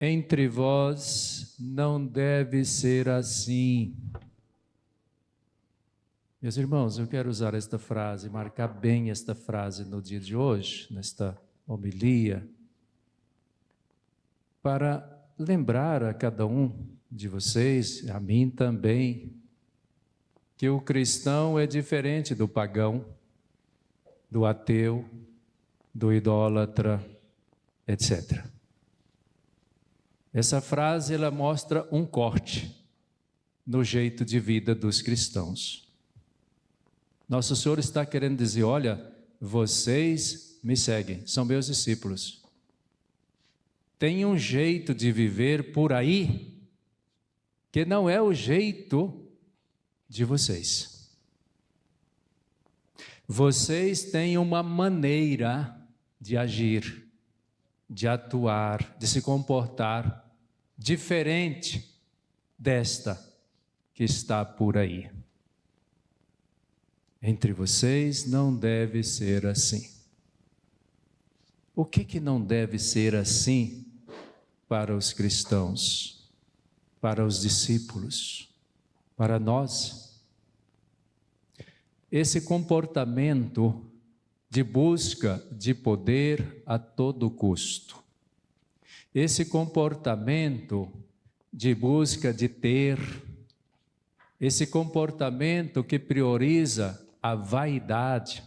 Entre vós não deve ser assim. Meus irmãos, eu quero usar esta frase, marcar bem esta frase no dia de hoje, nesta homilia, para lembrar a cada um de vocês, a mim também, que o cristão é diferente do pagão, do ateu, do idólatra, etc. Essa frase, ela mostra um corte no jeito de vida dos cristãos. Nosso Senhor está querendo dizer, olha, vocês me seguem, são meus discípulos. Tem um jeito de viver por aí que não é o jeito de vocês. Vocês têm uma maneira de agir, de atuar, de se comportar diferente desta que está por aí. Entre vocês não deve ser assim. O que não deve ser assim para os cristãos, para os discípulos, para nós? Esse comportamento de busca de poder a todo custo. Esse comportamento de busca de ter, esse comportamento que prioriza a vaidade,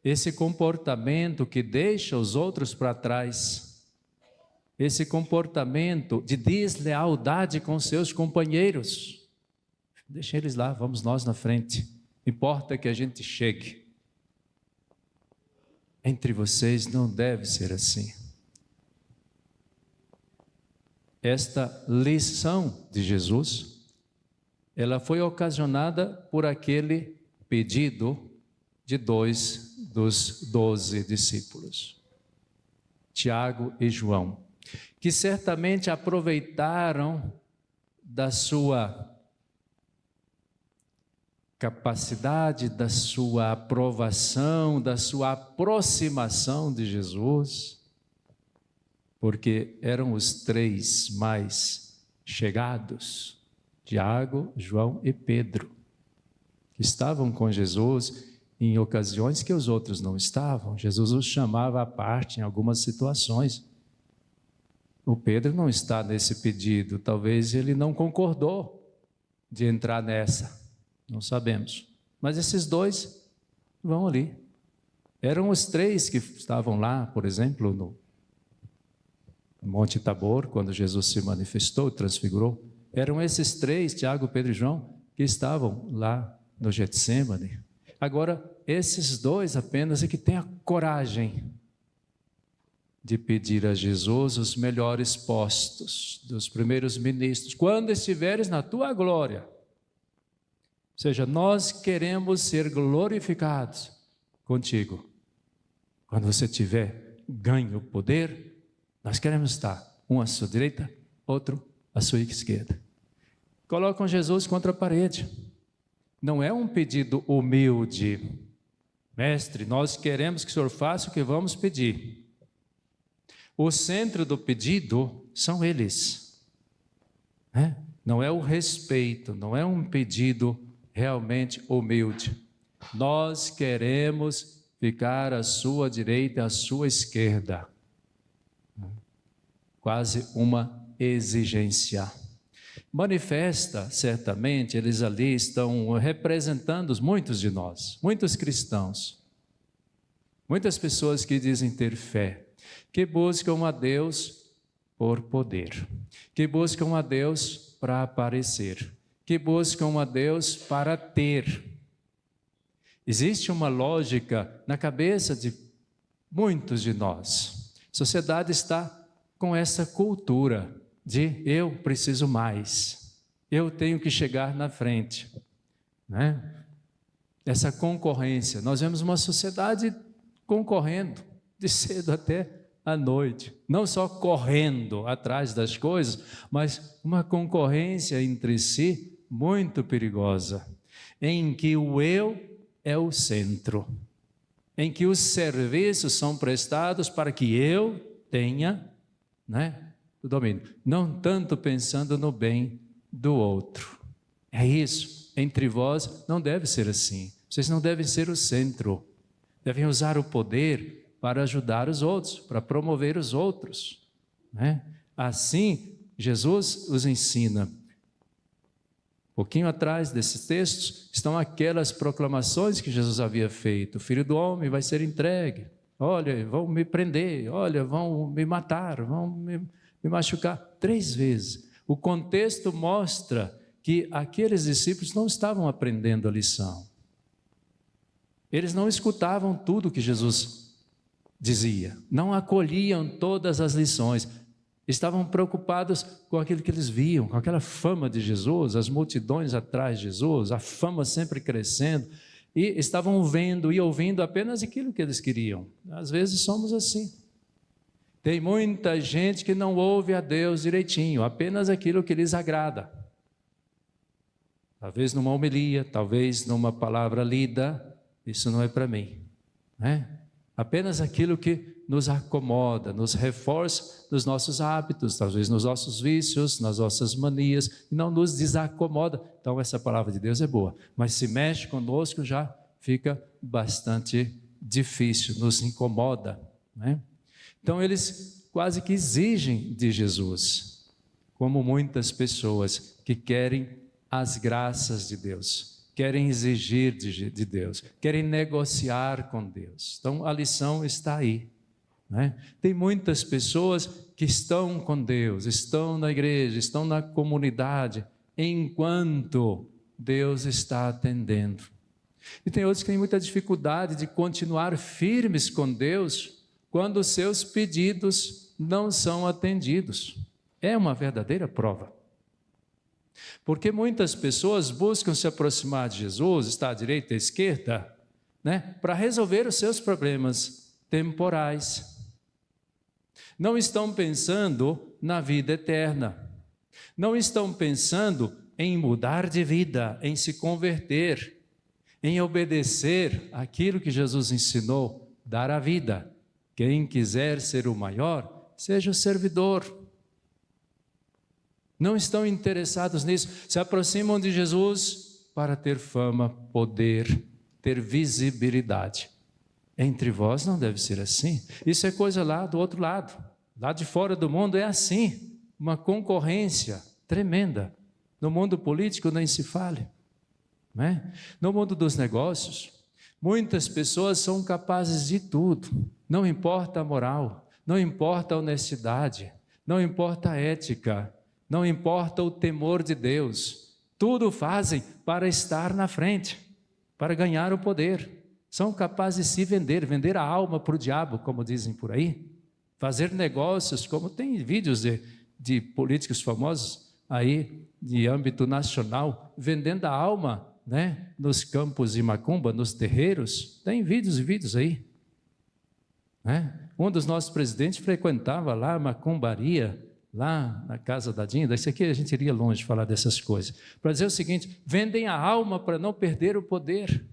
esse comportamento que deixa os outros para trás, esse comportamento de deslealdade com seus companheiros. Deixa eles lá, vamos nós na frente. Importa que a gente chegue. Entre vocês não deve ser assim. Esta lição de Jesus, ela foi ocasionada por aquele pedido de 2 dos 12 discípulos, Tiago e João, que certamente aproveitaram da sua capacidade, da sua aprovação, da sua aproximação de Jesus, porque eram os 3 mais chegados, Tiago, João e Pedro, que estavam com Jesus em ocasiões que os outros não estavam. Jesus os chamava à parte em algumas situações. O Pedro não está nesse pedido, talvez ele não concordou de entrar nessa. Não sabemos. Mas esses 2 vão ali. Eram os 3 que estavam lá, por exemplo, no Monte Tabor, quando Jesus se manifestou, transfigurou. Eram esses 3, Tiago, Pedro e João, que estavam lá no Getsêmani. Agora, esses 2 apenas é que têm a coragem de pedir a Jesus os melhores postos dos primeiros ministros. Quando estiveres na tua glória. Ou seja, nós queremos ser glorificados contigo. Quando você tiver ganho o poder, nós queremos estar, um à sua direita, outro à sua esquerda. Colocam Jesus contra a parede. Não é um pedido humilde. Mestre, nós queremos que o Senhor faça o que vamos pedir. O centro do pedido são eles. Não é o respeito, não é um pedido realmente humilde. Nós queremos ficar à sua direita e à sua esquerda. Quase uma exigência. Manifesta, certamente, eles ali estão representando muitos de nós, muitos cristãos, muitas pessoas que dizem ter fé, que buscam a Deus por poder, que buscam a Deus para aparecer, que buscam a Deus para ter. Existe uma lógica na cabeça de muitos de nós. A sociedade está com essa cultura de eu preciso mais, eu tenho que chegar na frente, Essa concorrência, nós vemos uma sociedade concorrendo de cedo até à noite, não só correndo atrás das coisas, mas uma concorrência entre si muito perigosa, em que o eu é o centro, em que os serviços são prestados para que eu tenha, do domínio, não tanto pensando no bem do outro. É isso. Entre vós não deve ser assim. Vocês não devem ser o centro. Devem usar o poder para ajudar os outros, para promover os outros, né? Assim, Jesus os ensina. Um pouquinho atrás desses textos estão aquelas proclamações que Jesus havia feito. O Filho do Homem vai ser entregue. Olha, vão me prender. Olha, vão me matar. Vão me machucar. 3 vezes. O contexto mostra que aqueles discípulos não estavam aprendendo a lição. Eles não escutavam tudo que Jesus dizia. Não acolhiam todas as lições. Estavam preocupados com aquilo que eles viam, com aquela fama de Jesus, as multidões atrás de Jesus, a fama sempre crescendo, e estavam vendo e ouvindo apenas aquilo que eles queriam. Às vezes somos assim. Tem muita gente que não ouve a Deus direitinho, apenas aquilo que lhes agrada. Talvez numa homilia, talvez numa palavra lida, isso não é para mim, né? Apenas aquilo que nos acomoda, nos reforça nos nossos hábitos, talvez nos nossos vícios, nas nossas manias, e não nos desacomoda. Então essa palavra de Deus é boa, mas se mexe conosco já fica bastante difícil, nos incomoda, né? Então eles quase que exigem de Jesus, como muitas pessoas que querem as graças de Deus, querem exigir de Deus, querem negociar com Deus. Então a lição está aí, né? Tem muitas pessoas que estão com Deus, estão na igreja, estão na comunidade, enquanto Deus está atendendo. E tem outros que têm muita dificuldade de continuar firmes com Deus quando os seus pedidos não são atendidos. É uma verdadeira prova. Porque muitas pessoas buscam se aproximar de Jesus, está à direita e à esquerda, né, para resolver os seus problemas temporais. Não estão pensando na vida eterna. Não estão pensando em mudar de vida, em se converter, em obedecer aquilo que Jesus ensinou, dar a vida. Quem quiser ser o maior, seja o servidor. Não estão interessados nisso, se aproximam de Jesus para ter fama, poder, ter visibilidade. Entre vós não deve ser assim. Isso é coisa lá do outro lado. Lá de fora do mundo é assim, uma concorrência tremenda. No mundo político nem se fale, né? No mundo dos negócios, muitas pessoas são capazes de tudo. Não importa a moral, não importa a honestidade, não importa a ética, não importa o temor de Deus, tudo fazem para estar na frente, para ganhar o poder. São capazes de se vender a alma para o diabo, como dizem por aí, fazer negócios, como tem vídeos de políticos famosos aí, de âmbito nacional, vendendo a alma, né, nos campos de macumba, nos terreiros. Tem vídeos e vídeos aí, né? Um dos nossos presidentes frequentava lá a macumbaria, lá na casa da Dinda. Isso aqui a gente iria longe de falar dessas coisas, para dizer o seguinte: vendem a alma para não perder o poder,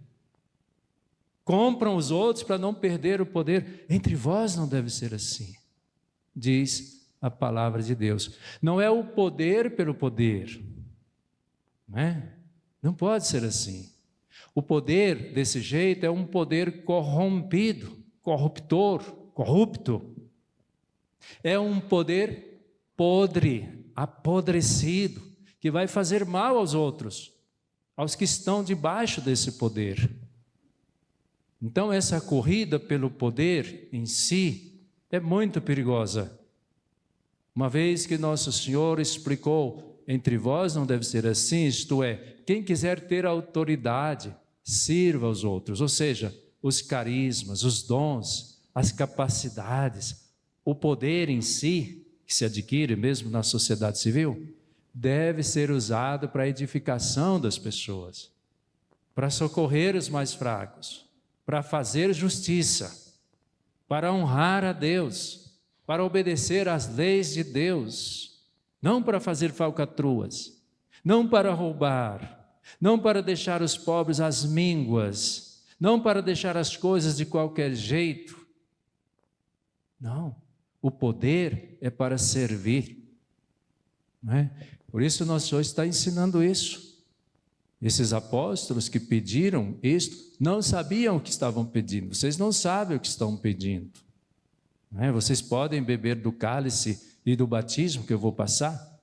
compram os outros para não perder o poder. Entre vós não deve ser assim, diz a palavra de Deus. Não é o poder pelo poder, né? Não pode ser assim. O poder desse jeito é um poder corrompido, corrupto. É um poder podre, apodrecido, que vai fazer mal aos outros, aos que estão debaixo desse poder. Então essa corrida pelo poder em si é muito perigosa. Uma vez que Nosso Senhor explicou, entre vós não deve ser assim, isto é, quem quiser ter autoridade, sirva aos outros, ou seja, os carismas, os dons, as capacidades, o poder em si, que se adquire mesmo na sociedade civil, deve ser usado para a edificação das pessoas, para socorrer os mais fracos, para fazer justiça, para honrar a Deus, para obedecer às leis de Deus, não para fazer falcatruas, não para roubar, não para deixar os pobres às mínguas, não para deixar as coisas de qualquer jeito. Não. O poder é para servir, não é? Por isso nós hoje está ensinando isso. Esses apóstolos que pediram isto, não sabiam o que estavam pedindo. Vocês não sabem o que estão pedindo. Não é? Vocês podem beber do cálice e do batismo que eu vou passar.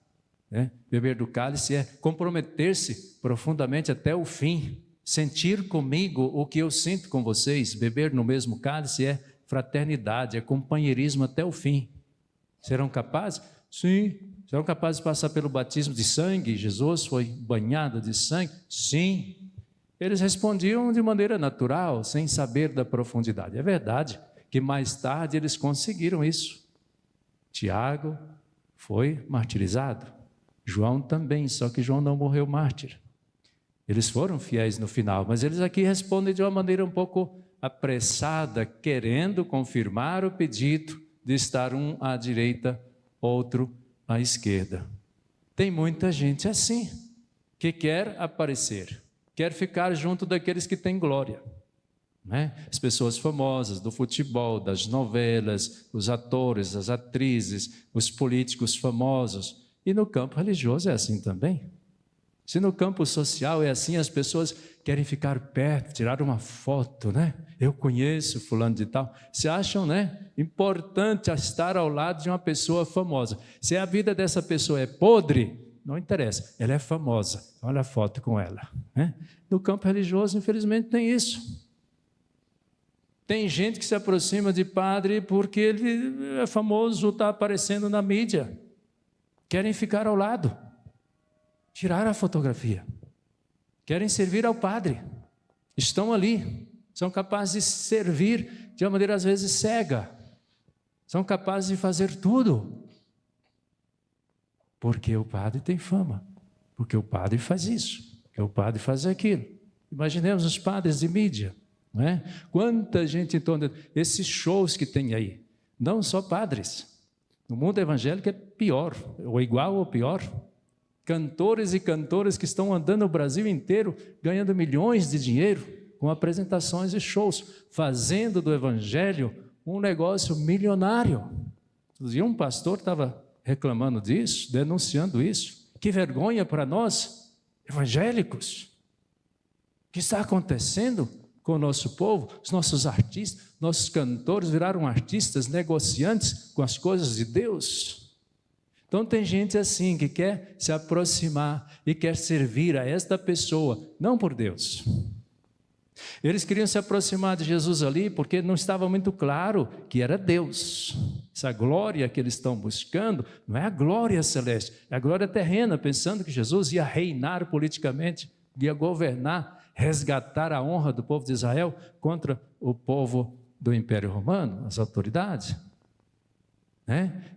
Né? Beber do cálice é comprometer-se profundamente até o fim. Sentir comigo o que eu sinto com vocês. Beber no mesmo cálice é fraternidade, é companheirismo até o fim. Serão capazes? Sim. Serão capazes de passar pelo batismo de sangue? Jesus foi banhado de sangue? Sim. Eles respondiam de maneira natural, sem saber da profundidade. É verdade que mais tarde eles conseguiram isso. Tiago foi martirizado. João também, só que João não morreu mártir. Eles foram fiéis no final, mas eles aqui respondem de uma maneira um pouco apressada, querendo confirmar o pedido de estar um à direita, outro à esquerda. Tem muita gente assim, que quer aparecer, quer ficar junto daqueles que têm glória, né? As pessoas famosas do futebol, das novelas, os atores, as atrizes, os políticos famosos. E no campo religioso é assim também. Se no campo social é assim, as pessoas querem ficar perto, tirar uma foto, né? Eu conheço fulano de tal. Se acham, né, importante estar ao lado de uma pessoa famosa. Se a vida dessa pessoa é podre, não interessa, ela é famosa. Olha a foto com ela, né? No campo religioso, infelizmente, tem isso. Tem gente que se aproxima de padre porque ele é famoso, está aparecendo na mídia. Querem ficar ao lado. Tirar a fotografia, querem servir ao padre, estão ali, são capazes de servir de uma maneira às vezes cega, são capazes de fazer tudo, porque o padre tem fama, porque o padre faz isso, porque o padre faz aquilo. Imaginemos os padres de mídia, não é? Quanta gente em torno desses shows que tem aí, não só padres, no mundo evangélico é pior, ou igual ou pior. Cantores e cantoras que estão andando o Brasil inteiro, ganhando milhões de dinheiro, com apresentações e shows, fazendo do evangelho um negócio milionário. E um pastor estava reclamando disso, denunciando isso. Que vergonha para nós, evangélicos. O que está acontecendo com o nosso povo? Os nossos artistas, nossos cantores viraram artistas, negociantes com as coisas de Deus. Então tem gente assim que quer se aproximar e quer servir a esta pessoa, não por Deus. Eles queriam se aproximar de Jesus ali porque não estava muito claro que era Deus. Essa glória que eles estão buscando não é a glória celeste, é a glória terrena, pensando que Jesus ia reinar politicamente, ia governar, resgatar a honra do povo de Israel contra o povo do Império Romano, as autoridades.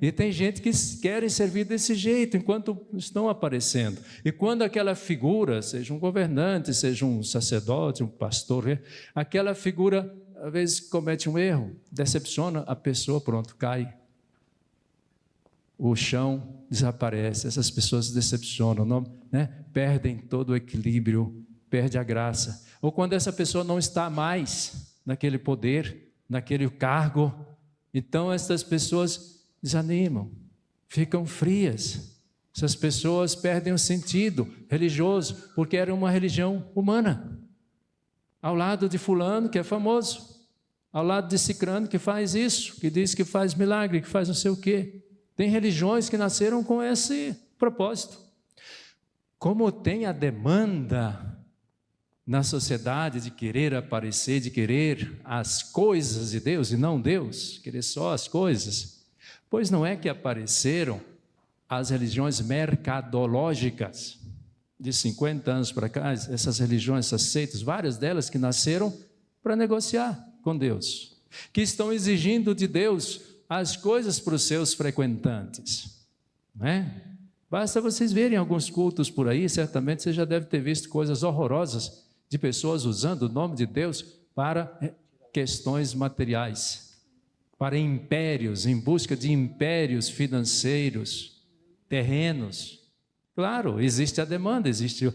E tem gente que querem servir desse jeito enquanto estão aparecendo. E quando aquela figura, seja um governante, seja um sacerdote, um pastor, aquela figura às vezes comete um erro, decepciona a pessoa, pronto, cai. O chão desaparece, essas pessoas se decepcionam, não, perdem todo o equilíbrio, perde a graça. Ou quando essa pessoa não está mais naquele poder, naquele cargo, então essas pessoas desanimam, ficam frias. Essas pessoas perdem o sentido religioso, porque era uma religião humana. Ao lado de fulano, que é famoso, ao lado de cicrano, que faz isso, que diz que faz milagre, que faz não sei o quê. Tem religiões que nasceram com esse propósito. Como tem a demanda na sociedade de querer aparecer, de querer as coisas de Deus e não Deus, querer só as coisas, pois não é que apareceram as religiões mercadológicas de 50 anos para cá, essas religiões, essas seitas, várias delas que nasceram para negociar com Deus, que estão exigindo de Deus as coisas para os seus frequentantes, não é? Basta vocês verem alguns cultos por aí, certamente você já deve ter visto coisas horrorosas de pessoas usando o nome de Deus para questões materiais, para impérios, em busca de impérios financeiros, terrenos. Claro, existe a demanda, existe,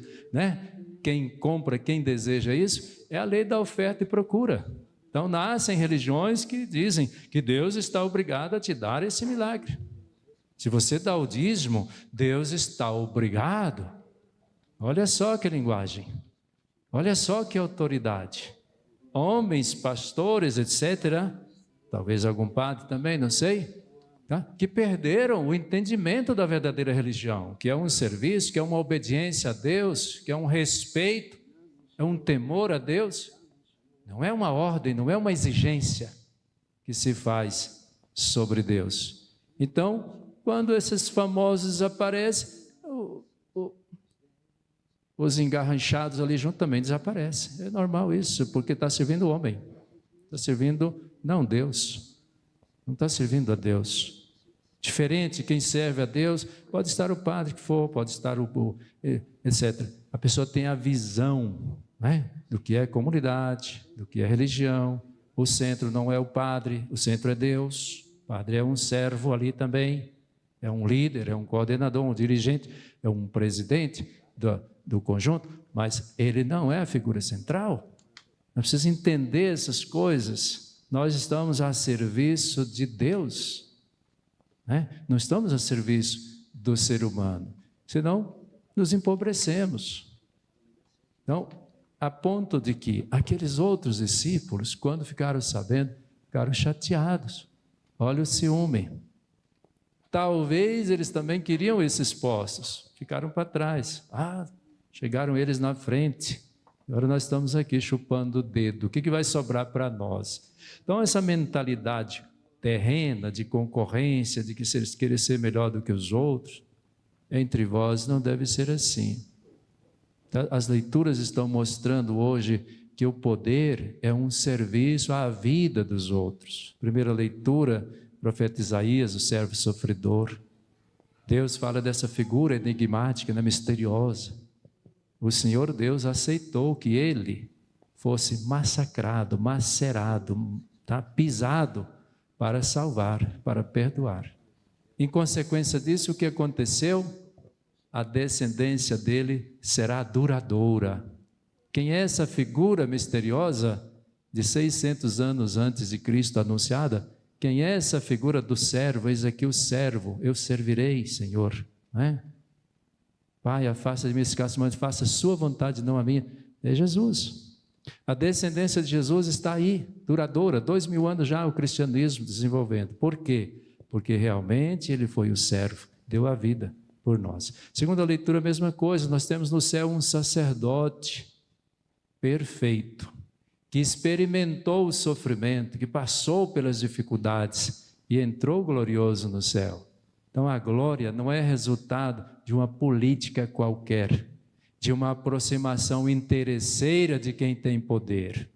quem compra, quem deseja isso, é a lei da oferta e procura. Então nascem religiões que dizem que Deus está obrigado a te dar esse milagre. Se você dá o dízimo, Deus está obrigado. Olha só que linguagem. Olha só que autoridade. Homens, pastores, etc., talvez algum padre também, não sei, tá? Que perderam o entendimento da verdadeira religião, que é um serviço, que é uma obediência a Deus, que é um respeito, é um temor a Deus. Não é uma ordem, não é uma exigência que se faz sobre Deus. Então, quando esses famosos aparecem, os engarranchados ali junto também desaparecem. É normal isso, porque está servindo o homem. Está servindo, não Deus. Não está servindo a Deus. Diferente, quem serve a Deus, pode estar o padre que for, pode estar etc. A pessoa tem a visão, né, do que é comunidade, do que é religião. O centro não é o padre, o centro é Deus. O padre é um servo ali também, é um líder, é um coordenador, um dirigente, é um presidente do conjunto, mas ele não é a figura central. Nós precisamos entender essas coisas. Nós estamos a serviço de Deus, né? Não estamos a serviço do ser humano, senão nos empobrecemos. Então, a ponto de que aqueles outros discípulos, quando ficaram sabendo, ficaram chateados. Olha o ciúme. Talvez eles também queriam esses postos, ficaram para trás. Chegaram eles na frente. Agora nós estamos aqui chupando o dedo. O que vai sobrar para nós? Então, essa mentalidade terrena de concorrência, de que eles querem ser melhor do que os outros, entre vós não deve ser assim. As leituras estão mostrando hoje que o poder é um serviço à vida dos outros. Primeira leitura, profeta Isaías, o servo sofredor. Deus fala dessa figura enigmática, misteriosa. O Senhor Deus aceitou que ele fosse massacrado, macerado, pisado para salvar, para perdoar. Em consequência disso, o que aconteceu? A descendência dele será duradoura. Quem é essa figura misteriosa de 600 anos antes de Cristo anunciada? Quem é essa figura do servo? Eis aqui o servo, eu servirei, Senhor, não é? Pai, afasta de mim esse cálice, mas faça a sua vontade, não a minha. É Jesus. A descendência de Jesus está aí, duradoura, 2000 anos já o cristianismo desenvolvendo. Por quê? Porque realmente ele foi o servo, deu a vida por nós. Segunda leitura, a mesma coisa, nós temos no céu um sacerdote perfeito, que experimentou o sofrimento, que passou pelas dificuldades e entrou glorioso no céu. Então a glória não é resultado de uma política qualquer, de uma aproximação interesseira de quem tem poder.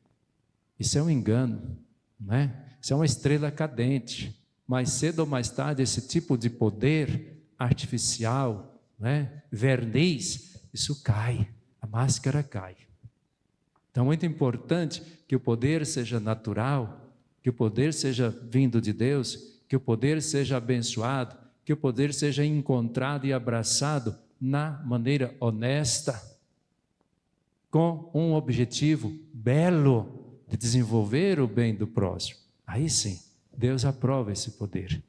Isso é um engano, não é? Isso é uma estrela cadente. Mais cedo ou mais tarde, esse tipo de poder artificial, né, verniz, isso cai, a máscara cai. Então é muito importante que o poder seja natural, que o poder seja vindo de Deus, que o poder seja abençoado, que o poder seja encontrado e abraçado na maneira honesta, com um objetivo belo de desenvolver o bem do próximo. Aí sim, Deus aprova esse poder.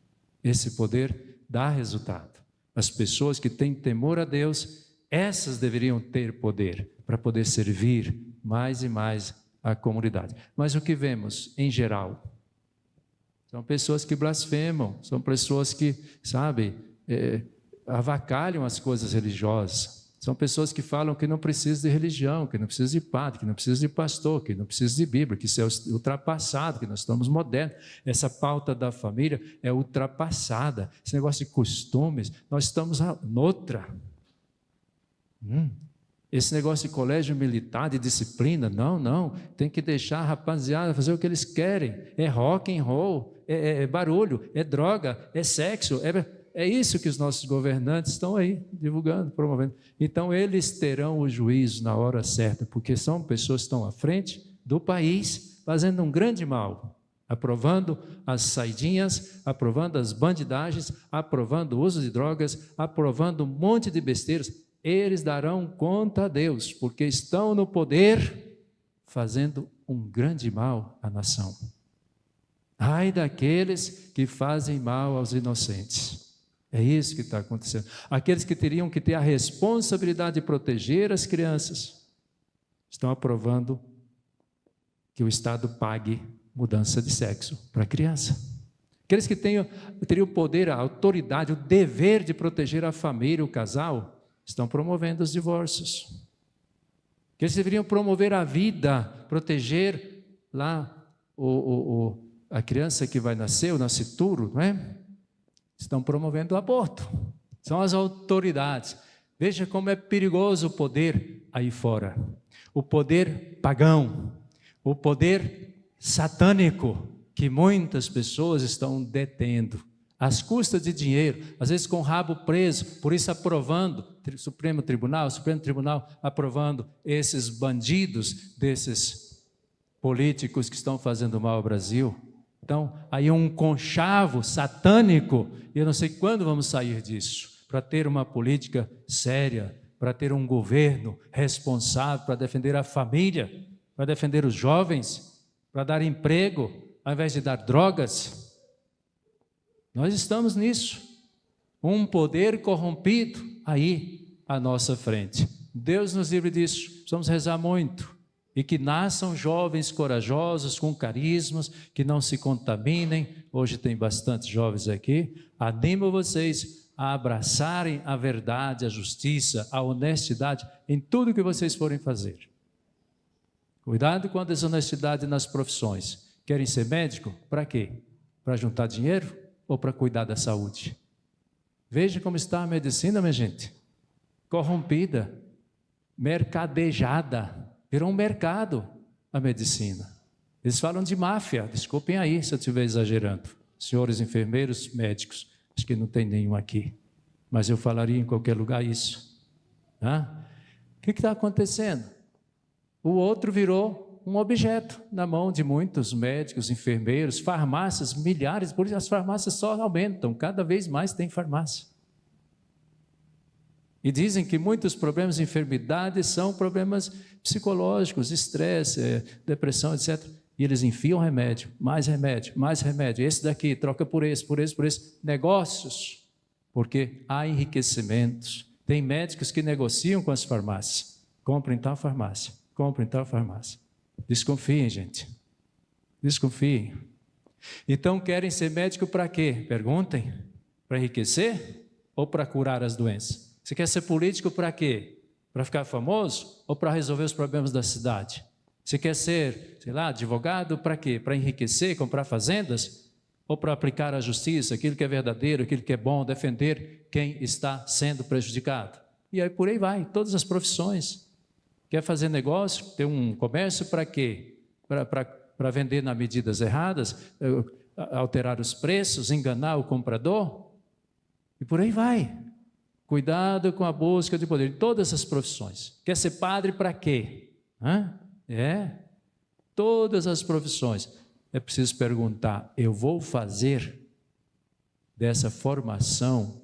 Esse poder dá resultado. As pessoas que têm temor a Deus, essas deveriam ter poder para poder servir mais e mais a comunidade. Mas o que vemos em geral? São pessoas que blasfemam, são pessoas que, avacalham as coisas religiosas. São pessoas que falam que não precisa de religião, que não precisa de padre, que não precisa de pastor, que não precisa de Bíblia, que isso é ultrapassado, que nós estamos modernos. Essa pauta da família é ultrapassada. Esse negócio de costumes, nós estamos noutra. Esse negócio de colégio militar, de disciplina, não. Tem que deixar a rapaziada fazer o que eles querem. É rock and roll, é barulho, é droga, é sexo, é isso que os nossos governantes estão aí divulgando, promovendo. Então, eles terão o juízo na hora certa, porque são pessoas que estão à frente do país, fazendo um grande mal, aprovando as saidinhas, aprovando as bandidagens, aprovando o uso de drogas, aprovando um monte de besteiras. Eles darão conta a Deus, porque estão no poder, fazendo um grande mal à nação. Ai daqueles que fazem mal aos inocentes. É isso que está acontecendo. Aqueles que teriam que ter a responsabilidade de proteger as crianças estão aprovando que o Estado pague mudança de sexo para a criança. Aqueles que teriam o poder, a autoridade, o dever de proteger a família, o casal, estão promovendo os divórcios. Aqueles que deveriam promover a vida, proteger lá a criança que vai nascer, o nascituro, não é? Estão promovendo o aborto. São as autoridades. Veja como é perigoso o poder aí fora. O poder pagão, o poder satânico que muitas pessoas estão detendo, às custas de dinheiro, às vezes com o rabo preso, por isso aprovando, o Supremo Tribunal aprovando esses bandidos, desses políticos que estão fazendo mal ao Brasil. Então, aí um conchavo satânico, e eu não sei quando vamos sair disso, para ter uma política séria, para ter um governo responsável, para defender a família, para defender os jovens, para dar emprego, ao invés de dar drogas. Nós estamos nisso. Um poder corrompido aí à nossa frente. Deus nos livre disso. Precisamos rezar muito. E que nasçam jovens corajosos, com carismas, que não se contaminem. Hoje tem bastante jovens aqui. Animo vocês a abraçarem a verdade, a justiça, a honestidade em tudo que vocês forem fazer. Cuidado com a desonestidade nas profissões. Querem ser médico? Para quê? Para juntar dinheiro ou para cuidar da saúde? Veja como está a medicina, minha gente. Corrompida, mercadejada. Virou um mercado a medicina. Eles falam de máfia, desculpem aí se eu estiver exagerando. Senhores enfermeiros, médicos, acho que não tem nenhum aqui, mas eu falaria em qualquer lugar isso. O que está acontecendo? O outro virou um objeto na mão de muitos médicos, enfermeiros, farmácias, milhares, por isso as farmácias só aumentam, cada vez mais tem farmácia. E dizem que muitos problemas de enfermidades são problemas psicológicos, estresse, depressão, etc. E eles enfiam remédio, mais remédio, mais remédio. Esse daqui, troca por esse, por esse, por esse. Negócios, porque há enriquecimentos. Tem médicos que negociam com as farmácias. Comprem tal farmácia, comprem tal farmácia. Desconfiem, gente. Desconfiem. Então, querem ser médico para quê? Perguntem. Para enriquecer ou para curar as doenças? Você quer ser político para quê? Para ficar famoso ou para resolver os problemas da cidade? Você quer ser, sei lá, advogado para quê? Para enriquecer, comprar fazendas? Ou para aplicar a justiça, aquilo que é verdadeiro, aquilo que é bom, defender quem está sendo prejudicado? E aí por aí vai, todas as profissões. Quer fazer negócio, ter um comércio para quê? Para vender nas medidas erradas, alterar os preços, enganar o comprador? E por aí vai. Cuidado com a busca de poder em todas as profissões. Quer ser padre para quê? Todas as profissões. É preciso perguntar, eu vou fazer dessa formação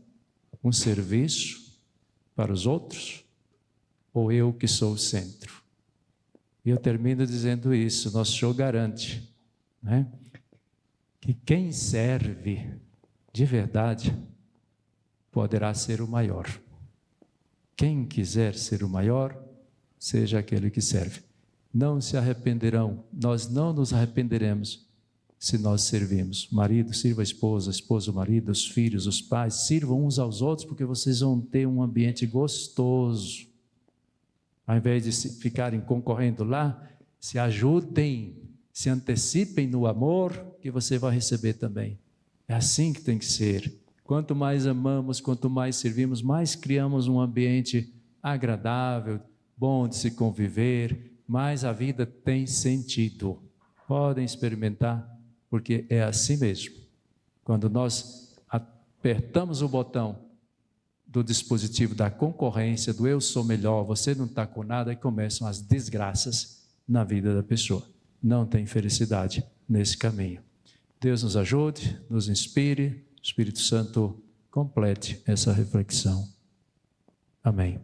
um serviço para os outros? Ou eu que sou o centro? E eu termino dizendo isso, nosso show garante, que quem serve de verdade poderá ser o maior. Quem quiser ser o maior, seja aquele que serve. Não se arrependerão, nós não nos arrependeremos se nós servimos. Marido, sirva a esposa o marido, os filhos, os pais, sirvam uns aos outros, porque vocês vão ter um ambiente gostoso. Ao invés de ficarem concorrendo lá, se ajudem, se antecipem no amor, que você vai receber também. É assim que tem que ser. Quanto mais amamos, quanto mais servimos, mais criamos um ambiente agradável, bom de se conviver, mais a vida tem sentido. Podem experimentar, porque é assim mesmo. Quando nós apertamos o botão do dispositivo da concorrência, do eu sou melhor, você não está com nada, e começam as desgraças na vida da pessoa. Não tem felicidade nesse caminho. Deus nos ajude, nos inspire, o Espírito Santo complete essa reflexão. Amém.